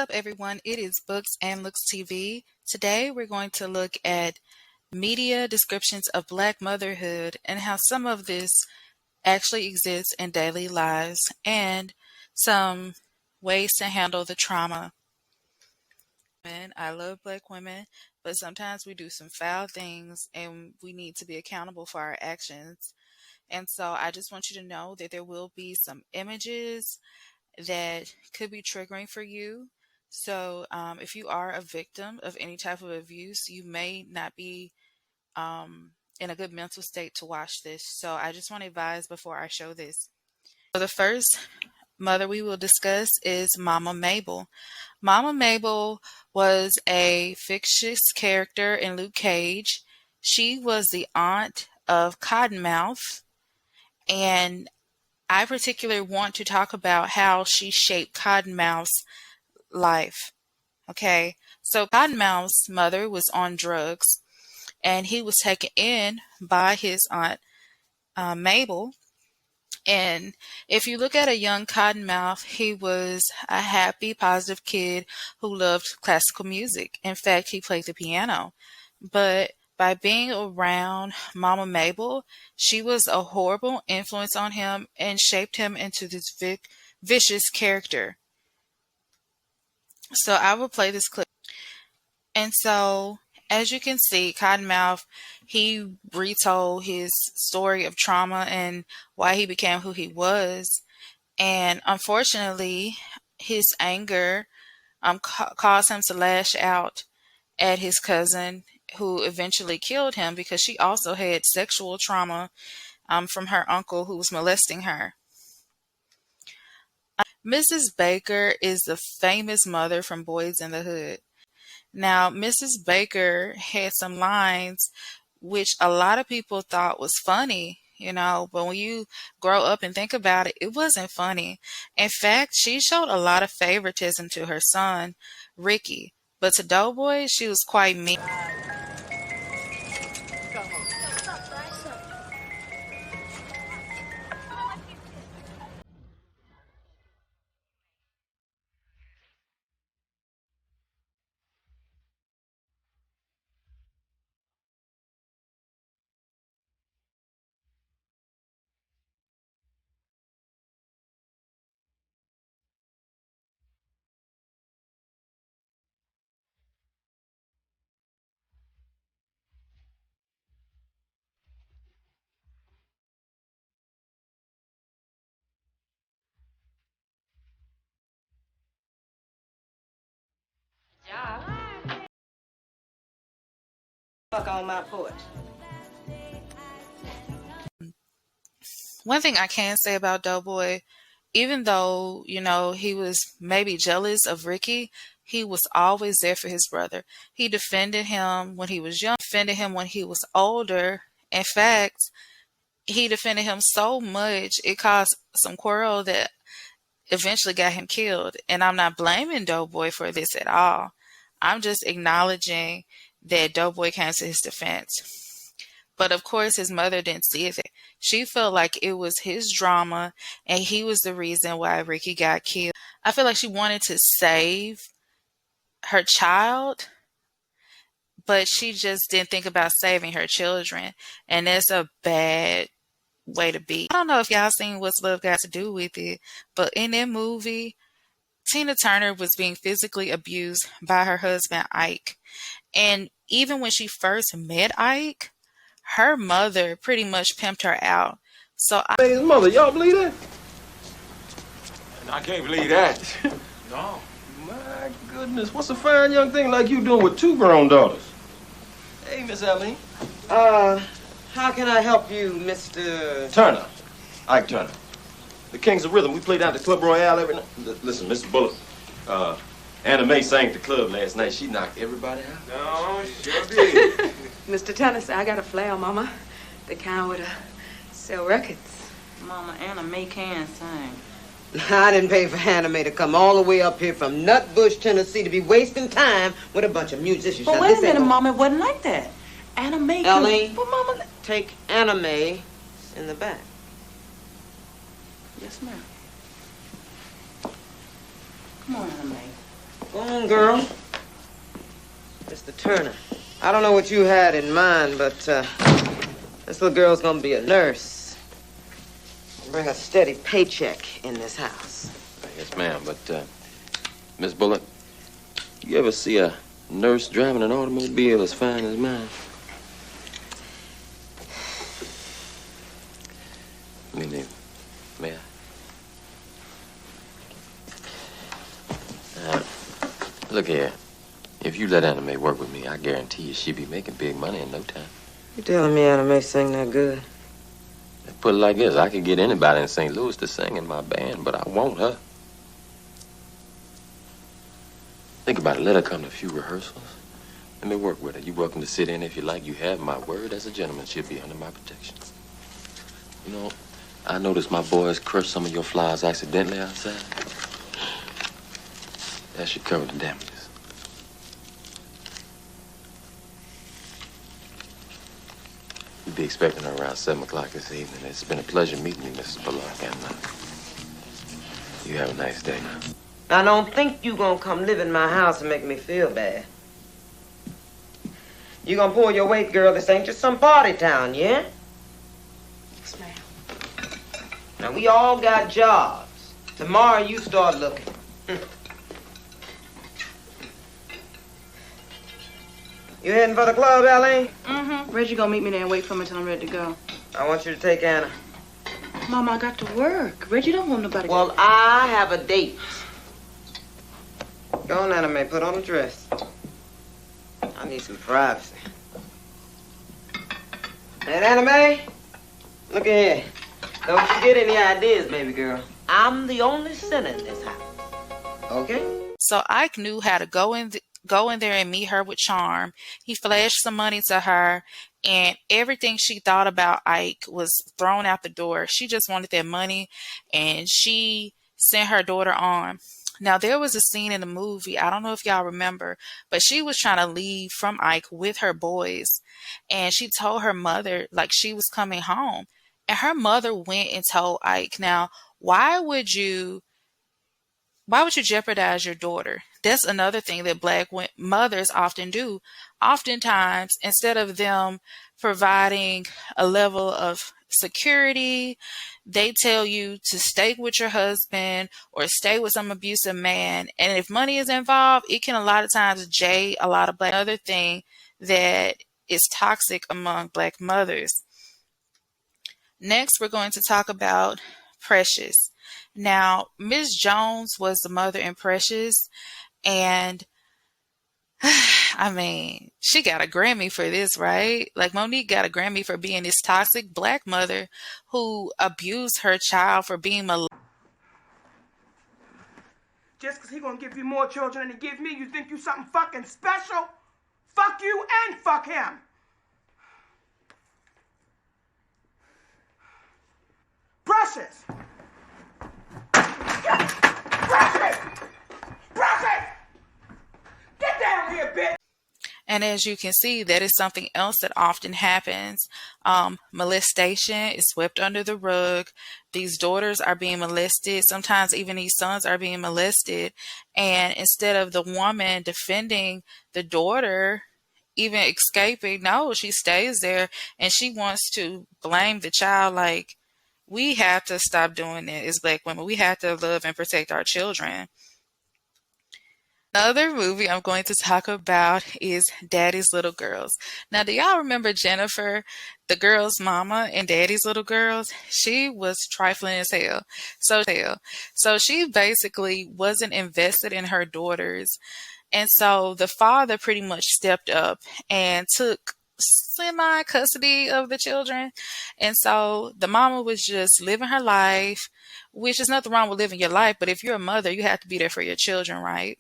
up, everyone? It is Books and Looks TV. Today, we're going to look at media descriptions of Black motherhood and how some of this actually exists in daily lives and some ways to handle the trauma. And I love Black women, but sometimes we do some foul things and we need to be accountable for our actions. And so I just want you to know that there will be some images that could be triggering for you. So if you are a victim of any type of abuse, you may not be in a good mental state to watch this. So I just want to advise before I show this. So the first mother we will discuss is Mama Mabel. Mama Mabel was a fictitious character in Luke Cage. She was the aunt of Cottonmouth, and I particularly want to talk about how she shaped Cottonmouth's life. Okay, so Cottonmouth's mother was on drugs, and he was taken in by his aunt Mabel. And if you look at a young Cottonmouth, he was a happy, positive kid who loved classical music. In fact, he played the piano. But by being around Mama Mabel, she was a horrible influence on him and shaped him into this vicious character. So I will play this clip. And so, as you can see, Cottonmouth, he retold his story of trauma and why he became who he was. And unfortunately, his anger caused him to lash out at his cousin, who eventually killed him because she also had sexual trauma from her uncle who was molesting her. Mrs. Baker is the famous mother from Boys in the Hood. Now, Mrs. Baker had some lines which a lot of people thought was funny, but when you grow up and think about it, it wasn't funny. In fact, she showed a lot of favoritism to her son, Ricky, but to Doughboy, she was quite mean. Fuck on my porch. One thing I can say about Doughboy, even though, he was maybe jealous of Ricky, he was always there for his brother. He defended him when he was young, defended him when he was older. In fact, he defended him so much, it caused some quarrel that eventually got him killed. And I'm not blaming Doughboy for this at all. I'm just acknowledging that Doughboy came to his defense. But of course, his mother didn't see it. She felt like it was his drama and he was the reason why Ricky got killed. I feel like she wanted to save her child, but she just didn't think about saving her children. And that's a bad way to be. I don't know if y'all seen What's Love Got to Do with It, but in that movie, Tina Turner was being physically abused by her husband, Ike. And even when she first met Ike, her mother pretty much pimped her out. So His mother, y'all believe that? I can't believe that. No. My goodness, what's a fine young thing like you doing with two grown daughters? Hey, Miss Eileen. How can I help you, Mr. Turner. Ike Turner. The Kings of Rhythm. We play down at the Club Royale every night. Listen, Mr. Bullock. Anna Mae sang at the club last night. She knocked everybody out. No, sure did. Mr. Tennessee, I got a flair, Mama. The kind with sell records. Mama, Anna Mae can sing. I didn't pay for Anna Mae to come all the way up here from Nutbush, Tennessee to be wasting time with a bunch of musicians. But Now, wait this a minute, ain't Mama, it wasn't like that. Anna Mae Ellie, But Mama... take Anna Mae in the back. Yes, ma'am. Come on, Anna Mae. Go on, girl. Mr. Turner, I don't know what you had in mind, but this little girl's gonna be a nurse. Bring a steady paycheck in this house. Yes, ma'am, but, Miss Bullock, you ever see a nurse driving an automobile as fine as mine? Me neither. May I? Look here. If you let Anna Mae work with me, I guarantee you she'll be making big money in no time. You telling me Anna Mae sing that good? Put it like this, I could get anybody in St. Louis to sing in my band, but I want her. Think about it. Let her come to a few rehearsals. Let me work with her. You're welcome to sit in if you like. You have my word as a gentleman. She'll be under my protection. You know, I noticed my boys crushed some of your flowers accidentally outside. That should cover the damages. You'll be expecting her around 7 o'clock this evening. It's been a pleasure meeting you, Mrs. Bullock, and you have a nice day now. I don't think you gonna come live in my house and make me feel bad. You gonna pull your weight, girl. This ain't just some party town, yeah? Yes, ma'am. Now, we all got jobs. Tomorrow, you start looking. You heading for the club, Ellie? Mm-hmm. Reggie gonna meet me there and wait for me till I'm ready to go. I want you to take Anna. Mama, I got to work. Reggie don't want nobody. Well, I have a date. Go on, Anna Mae. Put on a dress. I need some privacy. And Anna Mae, look at here. Don't you get any ideas, baby girl. I'm the only sinner in this house. Okay? So Ike knew how to go in there and meet her with charm. He flashed some money to her, and everything she thought about Ike was thrown out the door. She just wanted that money, and she sent her daughter on. Now, there was a scene in the movie, I don't know if y'all remember, but she was trying to leave from Ike with her boys, and she told her mother, like, she was coming home, and her mother went and told Ike. Now, why would you jeopardize your daughter? That's another thing that Black mothers often do. Oftentimes, instead of them providing a level of security, they tell you to stay with your husband or stay with some abusive man. And if money is involved, it can a lot of times jay a lot of Black. Another thing that is toxic among Black mothers. Next, we're going to talk about Precious. Now, Miss Jones was the mother in Precious, and I mean, she got a Grammy for this, right? Like, Monique got a Grammy for being this toxic Black mother who abused her child for being molested. Just because he gonna give you more children than he give me, you think you something fucking special? Fuck you and fuck him. Precious! Precious! Precious! Get down here, bitch! And as you can see, that is something else that often happens. Molestation is swept under the rug. These daughters are being molested. Sometimes even these sons are being molested. And instead of the woman defending the daughter, even escaping, no, she stays there and she wants to blame the child. Like, we have to stop doing that as Black women. We have to love and protect our children. Another movie I'm going to talk about is Daddy's Little Girls. Now, do y'all remember Jennifer, the girl's mama in Daddy's Little Girls? She was trifling as hell. So she basically wasn't invested in her daughters. And so the father pretty much stepped up and took semi-custody of the children. And so the mama was just living her life, which is nothing wrong with living your life. But if you're a mother, you have to be there for your children, right?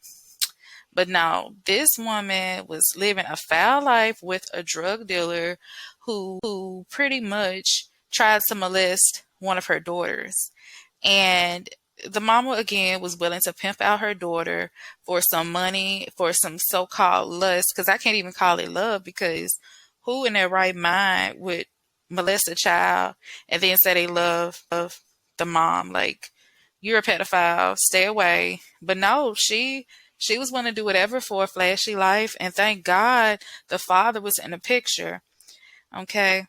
But no, this woman was living a foul life with a drug dealer who pretty much tried to molest one of her daughters. And the mama, again, was willing to pimp out her daughter for some money, for some so-called lust, because I can't even call it love, because who in their right mind would molest a child and then say they love the mom? Like, you're a pedophile, stay away. But no, she She was willing to do whatever for a flashy life, and thank God the father was in the picture. Okay.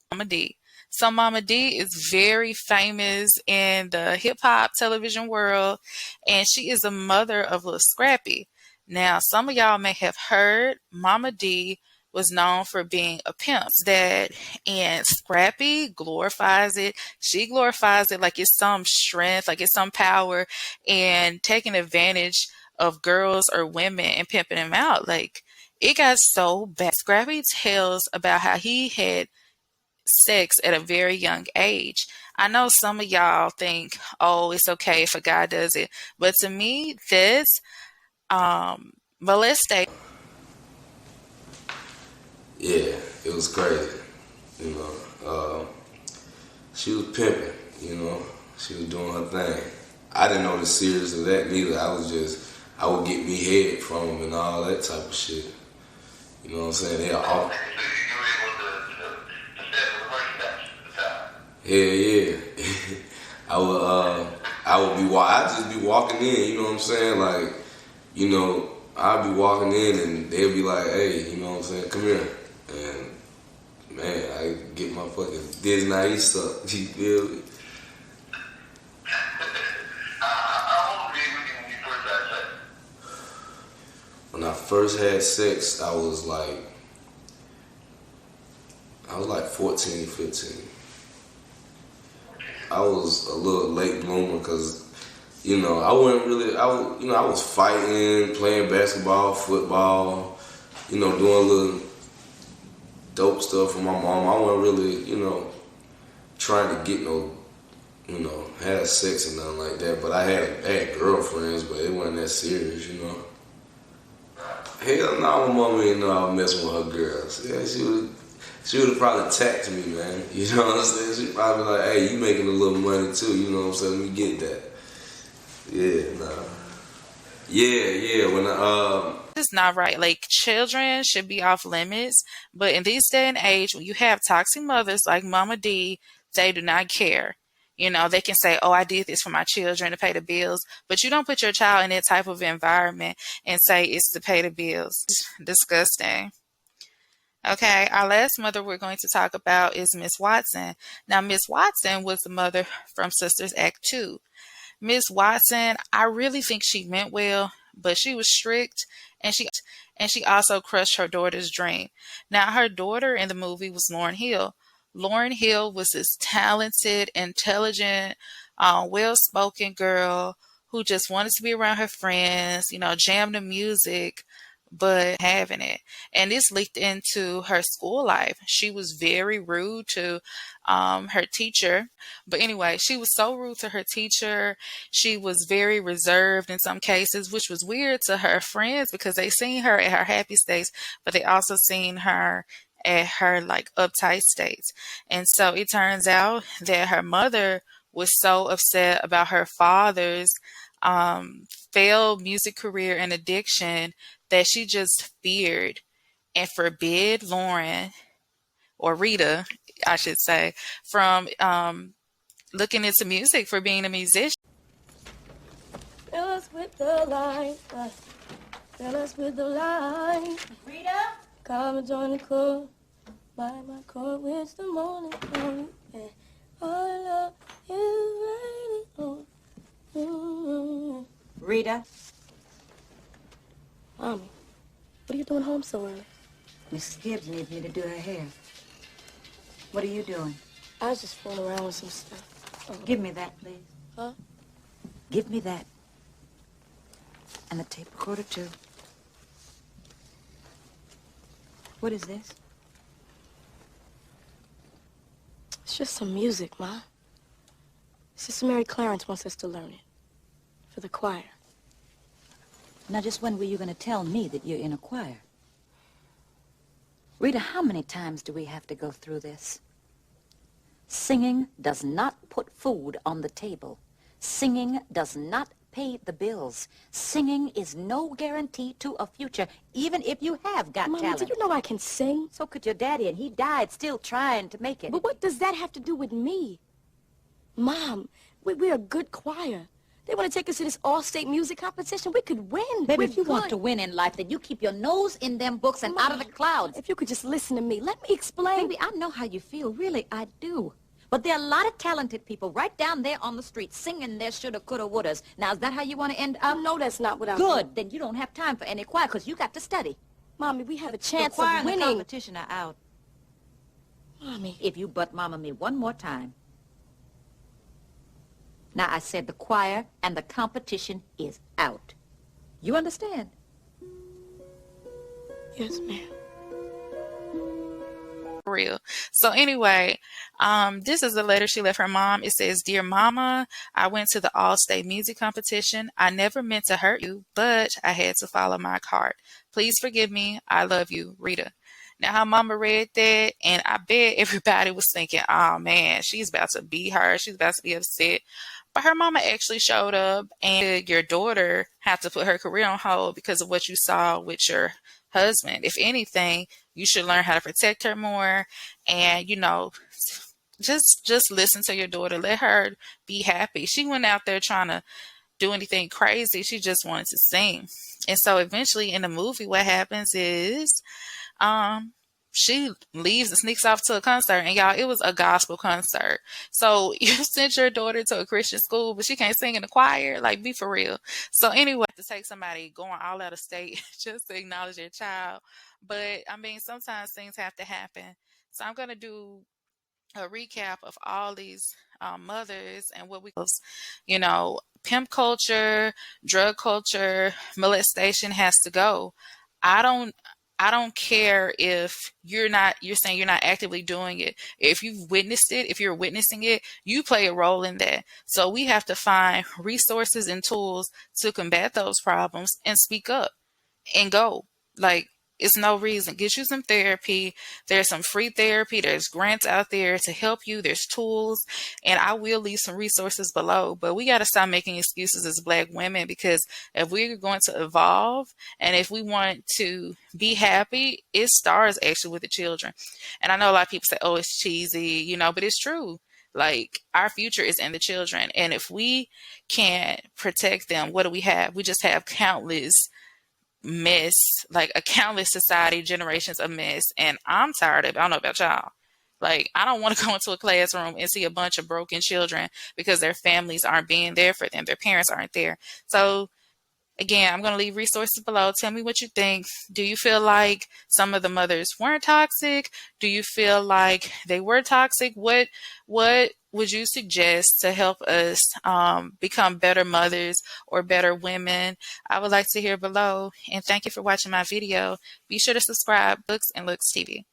Mama D. So Mama D is very famous in the hip hop television world, and she is a mother of Lil Scrappy. Now, some of y'all may have heard Mama D was known for being a pimp. That and Scrappy glorifies it. She glorifies it like it's some strength, like it's some power, and taking advantage of girls or women and pimping them out. Like it got so bad. Scrappy tells about how he had sex at a very young age. I know some of y'all think, oh, it's okay if a guy does it. But to me, this molestation. Yeah, it was crazy. She was pimping, she was doing her thing. I didn't know the serious of that neither. I would get me head from them and all that type of shit. You know what I'm saying? They are all. Yeah. I'd just be walking in, you know what I'm saying? Like, I'd be walking in and they'd be like, hey, you know what I'm saying? Come here. And man, I get my fucking Disney stuff. You feel me? How old were you when you first had sex? When I first had sex, I was like 14, 15. I was a little late bloomer because, I was fighting, playing basketball, football, doing a little dope stuff for my mom. I wasn't really, trying to get have sex and nothing like that. But I had girlfriends, but it wasn't that serious, Hell no, my mama didn't know I was messing with her girls. Yeah, she would have probably taxed me, man. You know what I'm saying? She'd probably be like, hey, you making a little money too, you know what I'm saying? Let me get that. Yeah, nah. Yeah, It's not right. Like children should be off limits, but in this day and age, when you have toxic mothers like Mama D, they do not care. They can say, oh, I did this for my children to pay the bills, but you don't put your child in that type of environment and say it's to pay the bills. Disgusting. Okay, our last mother we're going to talk about is Miss Watson. Now, Miss Watson was the mother from Sisters Act 2. Miss Watson, I really think she meant well, but she was strict and she also crushed her daughter's dream. Now, her daughter in the movie was Lauryn Hill. Lauryn Hill was this talented, intelligent, well-spoken girl who just wanted to be around her friends, jam the music, but having it. And this leaked into her school life. She was very rude to her teacher. But anyway, she was so rude to her teacher. She was very reserved in some cases, which was weird to her friends because they seen her at her happy states, but they also seen her at her like uptight states. And so it turns out that her mother was so upset about her father's failed music career and addiction that she just feared and forbid Lauren, or Rita, I should say, from looking into music for being a musician. Fill us with the light, fill us with the light. Rita? Come and join the club, by my court with the morning glory. And our love is raining on. Rita? Mommy, what are you doing home so early? Mrs. Gibbs needs me to do her hair. What are you doing? I was just fooling around with some stuff. Oh. Give me that, please. Huh? Give me that. And the tape recorder, too. What is this? It's just some music, Ma. Sister Mary Clarence wants us to learn it. For the choir. Now, just when were you going to tell me that you're in a choir? Rita, how many times do we have to go through this? Singing does not put food on the table. Singing does not pay the bills. Singing is no guarantee to a future, even if you have got Mama, talent. do you know I can sing? So could your daddy, and he died still trying to make it. But what does that have to do with me? Mom, we're a good choir. They want to take us to this all-state music competition. We could win. Baby, We if you want could. to win in life, then you keep your nose in them books and out of the clouds. If you could just listen to me. Let me explain. Baby, I know how you feel. Really, I do. But there are a lot of talented people right down there on the street singing their shoulda, coulda, wouldas. Now, is that how you want to end up? No, that's not what I'm Good. Then you don't have time for any choir because you got to study. Mommy, we have a The chance choir of and the winning. competition are out. Mommy. If you butt mama me one more time. Now, I said the choir and the competition is out. You understand? Yes, ma'am. Real. So anyway, this is a letter she left her mom. It says, "Dear Mama, I went to the all-state music competition. I never meant to hurt you, but I had to follow my heart. Please forgive me. I love you, Rita." Now, her mama read that, and I bet everybody was thinking, oh man, she's about to beat her. She's about to be upset. But her mama actually showed up, and your daughter had to put her career on hold because of what you saw with your husband. If anything, you should learn how to protect her more, and just listen to your daughter. Let her be happy. She went out there trying to do anything crazy. She just wanted to sing. And so eventually in the movie, what happens is she leaves and sneaks off to a concert, and y'all, it was a gospel concert. So you sent your daughter to a Christian school, but she can't sing in the choir. Like, be for real. So anyway, to take somebody going all out of state just to acknowledge their child. But I mean, sometimes things have to happen. So I'm gonna do a recap of all these mothers and what we pimp culture, drug culture, molestation has to go. I don't care if you're saying you're not actively doing it. If you've witnessed it, if you're witnessing it, you play a role in that. So we have to find resources and tools to combat those problems and speak up and go. Like, it's no reason. Get you some therapy. There's some free therapy. There's grants out there to help you. There's tools. And I will leave some resources below. But we got to stop making excuses as Black women, because if we're going to evolve and if we want to be happy, it starts actually with the children. And I know a lot of people say, oh, it's cheesy, but it's true. Like, our future is in the children. And if we can't protect them, what do we have? We just have countless mess, like a countless society, generations of mess. And I'm tired of it. I don't know about y'all. Like, I don't want to go into a classroom and see a bunch of broken children because their families aren't being there for them. Their parents aren't there. So again, I'm going to leave resources below. Tell me what you think. Do you feel like some of the mothers weren't toxic? Do you feel like they were toxic? What would you suggest to help us become better mothers or better women? I would like to hear below. And thank you for watching my video. Be sure to subscribe. Books and Looks TV.